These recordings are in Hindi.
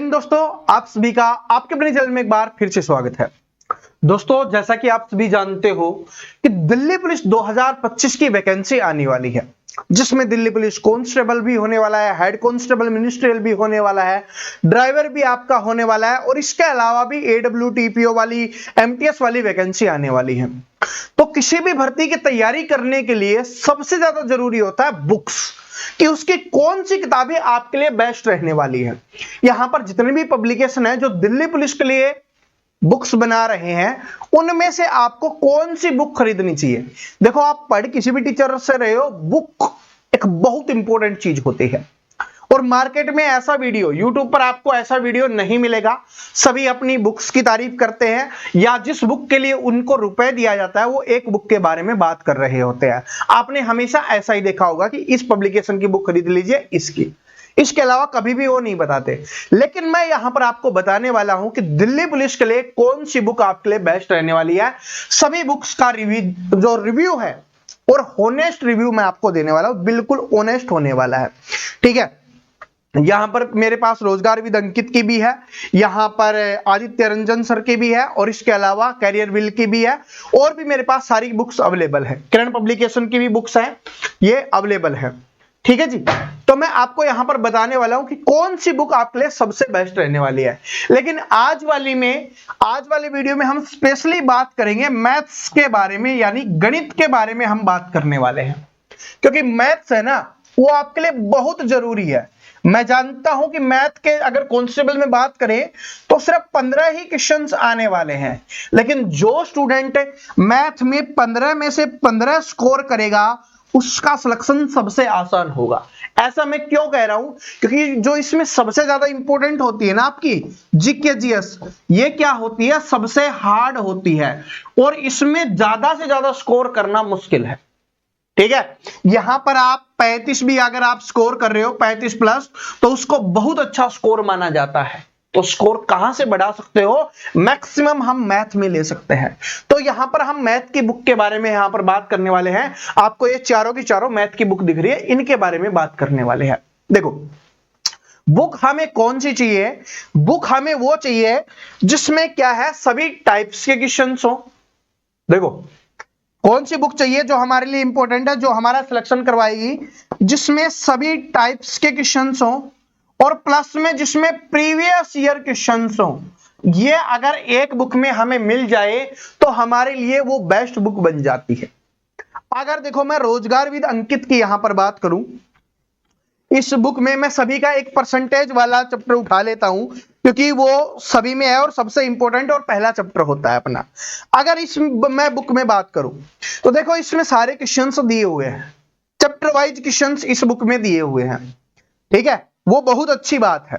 हिंद दोस्तों, आप सभी का आपके अपने चैनल में एक बार फिर से स्वागत है। दोस्तों, जैसा कि आप सभी जानते हो कि दिल्ली पुलिस 2025 की वैकेंसी आने वाली है, जिसमें दिल्ली पुलिस कांस्टेबल भी होने वाला है, हेड कांस्टेबल मिनिस्ट्रियल भी होने वाला है, ड्राइवर भी आपका होने वाला है और इसके अलावा भी AWTPO वाली, MTS वाली वैकेंसी आने वाली है। तो किसी भी भर्ती की तैयारी करने के लिए सबसे ज्यादा जरूरी होता है बुक्स, कि उसकी कौन सी किताबें आपके लिए बेस्ट रहने वाली है। यहां पर जितने भी पब्लिकेशन है जो दिल्ली पुलिस के लिए बुक्स बना रहे हैं, उनमें से आपको कौन सी बुक खरीदनी चाहिए। देखो, आप पढ़ किसी भी टीचर से रहे हो, बुक एक बहुत इंपॉर्टेंट चीज होती है और मार्केट में ऐसा वीडियो, यूट्यूब पर आपको ऐसा वीडियो नहीं मिलेगा। सभी अपनी बुक्स की तारीफ करते हैं या जिस बुक के लिए उनको रुपए दिया जाता है वो एक बुक के बारे में बात कर रहे होते हैं। आपने हमेशा ऐसा ही देखा होगा कि इस पब्लिकेशन की बुक खरीद लीजिए, इसके अलावा कभी भी वो नहीं बताते। लेकिन मैं यहां पर आपको बताने वाला हूं कि दिल्ली पुलिस के लिए कौन सी बुक आपके लिए बेस्ट रहने वाली है। सभी बुक्स का रिव्यू है और होनेस्ट रिव्यू मैं आपको देने वाला हूं, बिल्कुल ऑनेस्ट होने वाला है। ठीक है, यहां पर मेरे पास रोजगार विद अंकित की भी है, यहां पर आदित्य रंजन सर की भी है और इसके अलावा कैरियर विल की भी है और भी मेरे पास सारी बुक्स अवेलेबल है। किरण पब्लिकेशन की भी बुक्स है, ये अवेलेबल है। ठीक है जी, तो मैं आपको यहां पर बताने वाला हूं कि कौन सी बुक आपके लिए सबसे बेस्ट रहने वाली है। लेकिन आज वाली वीडियो में हम स्पेशली बात करेंगे मैथ्स के बारे में, यानी गणित के बारे में हम बात करने वाले हैं, क्योंकि मैथ्स है ना, वो आपके लिए बहुत जरूरी है। मैं जानता हूं कि मैथ के अगर कांस्टेबल में बात करें तो सिर्फ 15 ही क्वेश्चंस आने वाले हैं, लेकिन जो स्टूडेंट मैथ में 15 में से 15 स्कोर करेगा उसका सिलेक्शन सबसे आसान होगा। ऐसा मैं क्यों कह रहा हूं, क्योंकि जो इसमें सबसे ज्यादा इंपॉर्टेंट होती है ना आपकी जीके जीएस, ये क्या होती है, सबसे हार्ड होती है और इसमें ज्यादा से ज्यादा स्कोर करना मुश्किल है। ठीक है, यहां पर आप 35 भी अगर आप स्कोर कर रहे हो 35 प्लस, तो उसको बहुत अच्छा स्कोर माना जाता है। तो स्कोर कहां से बढ़ा सकते हो, मैक्सिमम हम मैथ में ले सकते हैं। तो यहां पर हम मैथ की बुक के बारे में यहां पर बात करने वाले हैं। आपको ये चारों की चारों मैथ की बुक दिख रही है, इनके बारे में बात करने वाले हैं। देखो, बुक हमें कौन सी चाहिए, बुक हमें वो चाहिए जिसमें क्या है, सभी टाइप्स के क्वेश्चंस हो। देखो, कौन सी बुक चाहिए जो हमारे लिए इंपॉर्टेंट है, जो हमारा सिलेक्शन करवाएगी, जिसमें सभी टाइप्स के क्वेश्चंस हो और प्लस में जिसमें प्रीवियस ईयर क्वेश्चंस हो। ये अगर एक बुक में हमें मिल जाए तो हमारे लिए वो बेस्ट बुक बन जाती है। अगर देखो, मैं रोजगार विद अंकित की यहां पर बात करूं, इस बुक में मैं सभी का एक परसेंटेज वाला चैप्टर उठा लेता हूं, क्योंकि वो सभी में है और सबसे इंपॉर्टेंट और पहला चैप्टर होता है अपना। अगर इस मैं बुक में बात करूं तो देखो, इसमें सारे क्वेश्चंस दिए हुए हैं, चैप्टर वाइज क्वेश्चंस इस बुक में दिए हुए हैं। ठीक है, वो बहुत अच्छी बात है।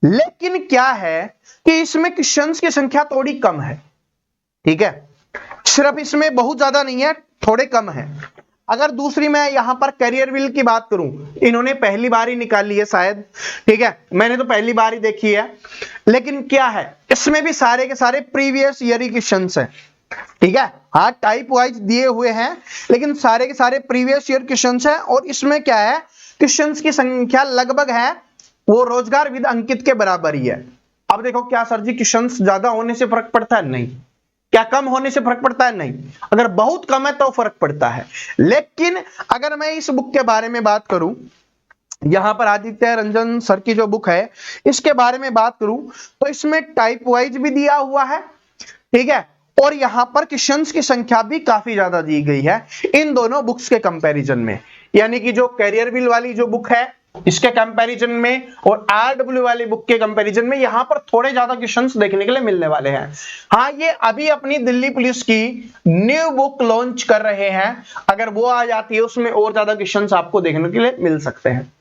लेकिन क्या है कि इसमें क्वेश्चंस की संख्या थोड़ी कम है। ठीक है, सिर्फ इसमें बहुत ज्यादा नहीं है, थोड़े कम है। अगर दूसरी मैं यहां पर कैरियर विल की बात करूं, इन्होंने पहली बार ही निकाली है शायद। ठीक है, मैंने तो पहली बार ही देखी है। लेकिन क्या है, इसमें भी सारे के सारे प्रीवियस ईयर क्वेश्चंस हैं। ठीक है, हाँ, टाइप वाइज दिए हुए हैं लेकिन सारे के सारे प्रीवियस ईयर क्वेश्चंस हैं और इसमें क्या है, क्वेश्चंस की संख्या लगभग है वो रोजगार विद अंकित के बराबर ही है। अब देखो, क्या सर जी क्वेश्चंस ज्यादा होने से फर्क पड़ता है? नहीं। क्या कम होने से फर्क पड़ता है? नहीं। अगर बहुत कम है तो फर्क पड़ता है। लेकिन अगर मैं इस बुक के बारे में बात करूं, यहां पर आदित्य रंजन सर की जो बुक है इसके बारे में बात करूं, तो इसमें टाइप वाइज भी दिया हुआ है। ठीक है, और यहां पर क्वेश्चंस की संख्या भी काफी ज्यादा दी गई है इन दोनों बुक्स के कंपैरिजन में। यानी कि जो कैरियर विल वाली जो बुक है इसके कंपैरिजन में और RW वाली बुक के कंपैरिजन में यहां पर थोड़े ज्यादा क्वेश्चंस देखने के लिए मिलने वाले हैं। हाँ, ये अभी अपनी दिल्ली पुलिस की न्यू बुक लॉन्च कर रहे हैं, अगर वो आ जाती है उसमें और ज्यादा क्वेश्चंस आपको देखने के लिए मिल सकते हैं।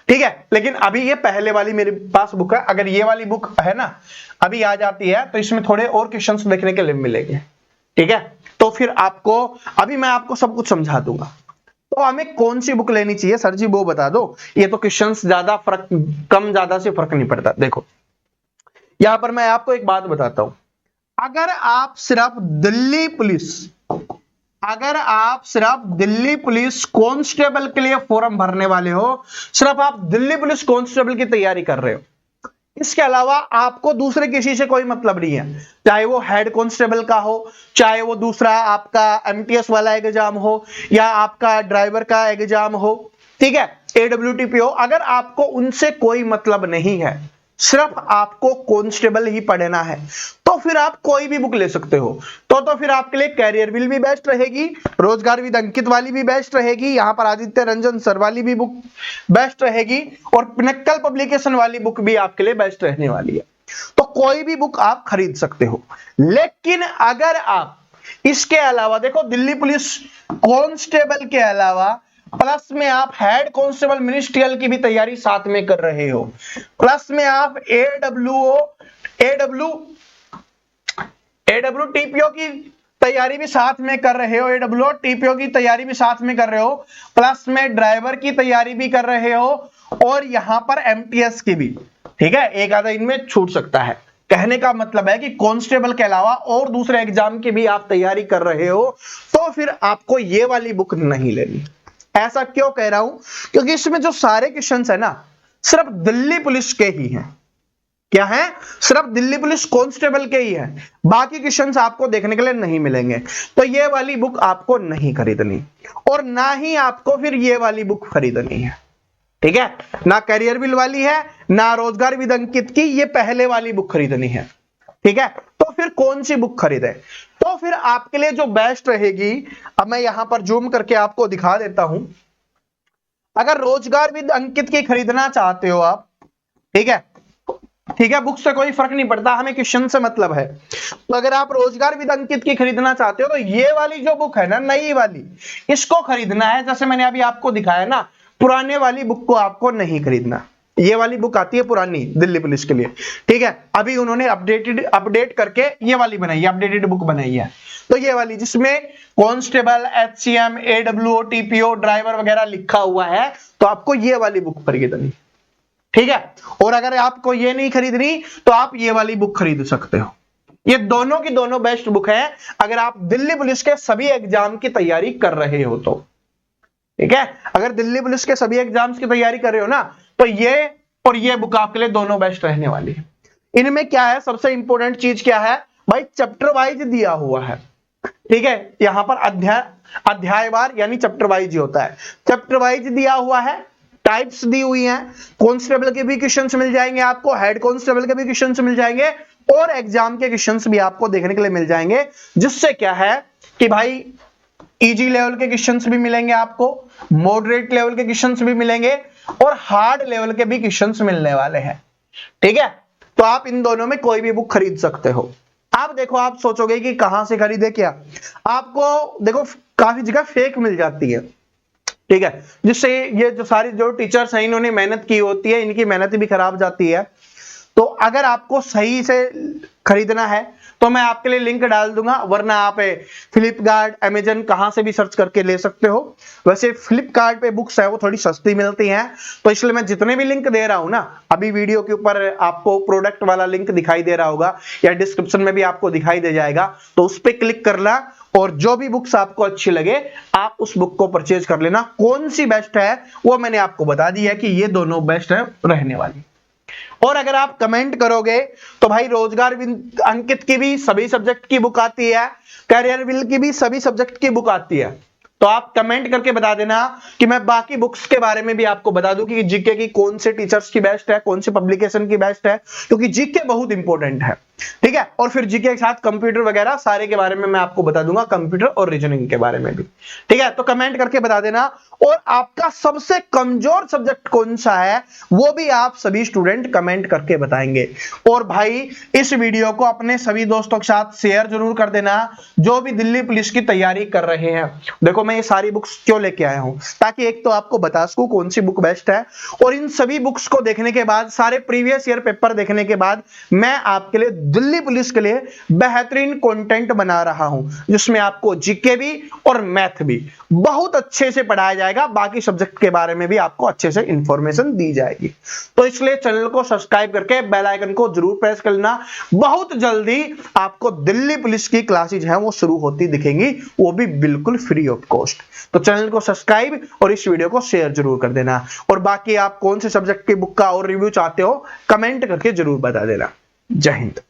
ठीक है, लेकिन अभी ये पहले वाली मेरे पास बुक है, अगर ये वाली बुक है ना अभी आ जाती है तो इसमें थोड़े और क्वेश्चंस देखने के लिए मिलेंगे। ठीक है, तो फिर आपको अभी मैं आपको सब कुछ समझा दूंगा। तो हमें कौन सी बुक लेनी चाहिए सर जी, वो बता दो। ये तो क्वेश्चंस ज्यादा फर्क, कम ज्यादा से फर्क नहीं पड़ता। देखो, यहां पर मैं आपको एक बात बताता हूं, अगर आप सिर्फ दिल्ली पुलिस कांस्टेबल के लिए फॉर्म भरने वाले हो, सिर्फ आप दिल्ली पुलिस कांस्टेबल की तैयारी कर रहे हो, इसके अलावा आपको दूसरे किसी से कोई मतलब नहीं है, चाहे वो हेड कांस्टेबल का हो, चाहे वो दूसरा आपका एमटीएस वाला एग्जाम हो, या आपका ड्राइवर का एग्जाम हो, ठीक है, एडब्ल्यूटीपी हो। अगर आपको उनसे कोई मतलब नहीं है, सिर्फ आपको कांस्टेबल ही पढ़ना है, तो फिर आप कोई भी बुक ले सकते हो। तो फिर आपके लिए कैरियरविल भी बेस्ट रहेगी, रोजगार विद अंकित वाली भी बेस्ट रहेगी, यहां पर आदित्य रंजन सर वाली भी बुक बेस्ट रहेगी, और पिनक्कल पब्लिकेशन वाली बुक भी आपके लिए बेस्ट रहने वाली है। तो कोई भी बुक आप खरीद सकते हो। लेकिन अगर आप इसके अलावा देखो, दिल्ली पुलिस कांस्टेबल के अलावा प्लस में आप हेड कांस्टेबल मिनिस्ट्रियल की भी तैयारी साथ में कर रहे हो, प्लस में आप एडब्ल्यूटीपीओ की तैयारी भी साथ में कर रहे हो, एडब्ल्यूटीपीओ की तैयारी भी साथ में कर रहे हो, प्लस में ड्राइवर की तैयारी भी कर रहे हो, और यहां पर एमटीएस की भी, ठीक है, एक आधा इनमें छूट सकता है। कहने का मतलब है कि कांस्टेबल के अलावा और दूसरे एग्जाम की भी आप तैयारी कर रहे हो, तो फिर आपको ये वाली बुक नहीं लेनी। ऐसा क्यों कह रहा हूं? क्योंकि इसमें जो सारे क्वेश्चंस है ना, सिर्फ दिल्ली पुलिस के ही हैं। क्या है? सिर्फ दिल्ली पुलिस कांस्टेबल के ही हैं, बाकी क्वेश्चंस आपको देखने के लिए नहीं मिलेंगे। तो ये वाली बुक आपको नहीं खरीदनी, और ना ही आपको फिर ये वाली बुक खरीदनी है, ठीक है, ना कैरियरविल वाली है, ना रोजगार विद अंकित की, ये पहले वाली बुक खरीदनी है, ठीक है। तो फिर कौन सी बुक खरीदे? तो फिर आपके लिए जो बेस्ट रहेगी, अब मैं यहां पर जूम करके आपको दिखा देता हूं। अगर रोजगार विद अंकित की खरीदना चाहते हो आप, ठीक है, ठीक है, बुक से कोई फर्क नहीं पड़ता, हमें क्वेश्चन से मतलब है। तो अगर आप रोजगार विद अंकित की खरीदना चाहते हो, तो ये वाली जो बुक है ना, नई वाली, इसको खरीदना है। जैसे मैंने अभी आपको दिखाया ना, पुराने वाली बुक को आपको नहीं खरीदना। ये वाली बुक आती है पुरानी दिल्ली पुलिस के लिए, ठीक है, अभी उन्होंने अपडेट करके ये वाली बनाई है, अपडेटेड बुक बनाई है। तो ये वाली जिसमें कांस्टेबल, एचसीएम, एडब्ल्यूओ, टीपीओ, ड्राइवर वगैरह लिखा हुआ है, तो आपको ये वाली बुक खरीदनी, ठीक है। और अगर आपको ये नहीं खरीदनी, तो आप ये वाली बुक खरीद सकते हो। ये दोनों की दोनों बेस्ट बुक है अगर आप दिल्ली पुलिस के सभी एग्जाम की तैयारी कर रहे हो तो, ठीक है। अगर दिल्ली पुलिस के सभी एग्जाम्स की तैयारी कर रहे हो ना, तो ये और ये बुक आपके लिए दोनों बेस्ट रहने वाली है। इनमें क्या है, सबसे इंपॉर्टेंट चीज क्या है भाई, चैप्टर वाइज दिया हुआ है, ठीक है। यहां पर अध्यायवार यानी चैप्टर वाइज होता है, चैप्टर वाइज दिया हुआ है, टाइप्स दी हुई हैं, कांस्टेबल के भी क्वेश्चंस मिल जाएंगे आपको, हेड कांस्टेबल के भी क्वेश्चंस मिल जाएंगे, और एग्जाम के क्वेश्चंस भी आपको देखने के लिए मिल जाएंगे। जिससे क्या है कि भाई इजी लेवल के क्वेश्चंस भी मिलेंगे आपको, मॉडरेट लेवल के क्वेश्चंस भी मिलेंगे, और हार्ड लेवल के भी क्वेश्चंस मिलने वाले हैं, ठीक है। तो आप इन दोनों में कोई भी बुक खरीद सकते हो। आप देखो, आप सोचोगे कि कहां से खरीदे, क्या आपको देखो काफी जगह फेक मिल जाती है, ठीक है, जिससे ये जो सारी जो टीचर्स हैं इन्होंने मेहनत की होती है, इनकी मेहनत भी खराब जाती है। तो अगर आपको सही से खरीदना है तो मैं आपके लिए लिंक डाल दूंगा, वरना आप फ्लिपकार्ट, अमेजन कहां से भी सर्च करके ले सकते हो। वैसे फ्लिपकार्ट पे बुक्स है वो थोड़ी सस्ती मिलती हैं, तो इसलिए मैं जितने भी लिंक दे रहा हूं ना, अभी वीडियो के ऊपर आपको प्रोडक्ट वाला लिंक दिखाई दे रहा होगा, या डिस्क्रिप्शन में भी आपको दिखाई दे जाएगा, तो उस पर क्लिक करना, और जो भी बुक्स आपको अच्छी लगे आप उस बुक को परचेज कर लेना। कौन सी बेस्ट है वो मैंने आपको बता दी है कि ये दोनों बेस्ट है रहने वाली। और अगर आप कमेंट करोगे तो भाई रोजगार विद अंकित की भी सभी सब्जेक्ट की बुक आती है, कैरियरविल की भी सभी सब्जेक्ट की बुक आती है, तो आप कमेंट करके बता देना कि मैं बाकी बुक्स के बारे में भी आपको बता दूं कि जीके की कौन से टीचर्स की बेस्ट है, कौन से पब्लिकेशन की बेस्ट है, क्योंकि जीके बहुत इंपॉर्टेंट है, ठीक है। और फिर जीके के साथ कंप्यूटर वगैरह सारे के बारे में मैं आपको बता दूंगा, कंप्यूटर और रीजनिंग के बारे में भी, ठीक है। तो कमेंट करके बता देना। और आपका सबसे कमजोर सब्जेक्ट कौन सा है वो भी आप सभी स्टूडेंट कमेंट करके बताएंगे। और भाई इस वीडियो को अपने सभी दोस्तों के साथ शेयर जरूर कर देना जो भी दिल्ली पुलिस की तैयारी कर रहे हैं। देखो मैं ये सारी बुक्स क्यों लेके आया हूं, ताकि एक तो आपको बता सकूं कौन सी बुक बेस्ट है, और इन सभी बुक्स को देखने के बाद, सारे प्रीवियस ईयर पेपर देखने के बाद मैं आपके लिए दिल्ली पुलिस के लिए बेहतरीन कंटेंट बना रहा हूं, जिसमें आपको जीके भी और मैथ भी बहुत अच्छे से पढ़ाया जाएगा, बाकी सब्जेक्ट के बारे में भी आपको अच्छे से इंफॉर्मेशन दी जाएगी। तो इसलिए चैनल को सब्सक्राइब करके बेल आइकन को जरूर प्रेस कर लेना। बहुत जल्दी आपको दिल्ली पुलिस की क्लासेज हैं वो शुरू होती दिखेंगी, वो भी बिल्कुल फ्री ऑफ कॉस्ट। तो चैनल को सब्सक्राइब और इस वीडियो को शेयर जरूर कर देना। और बाकी आप कौन से सब्जेक्ट की बुक का और रिव्यू चाहते हो कमेंट करके जरूर बता देना। जय हिंद।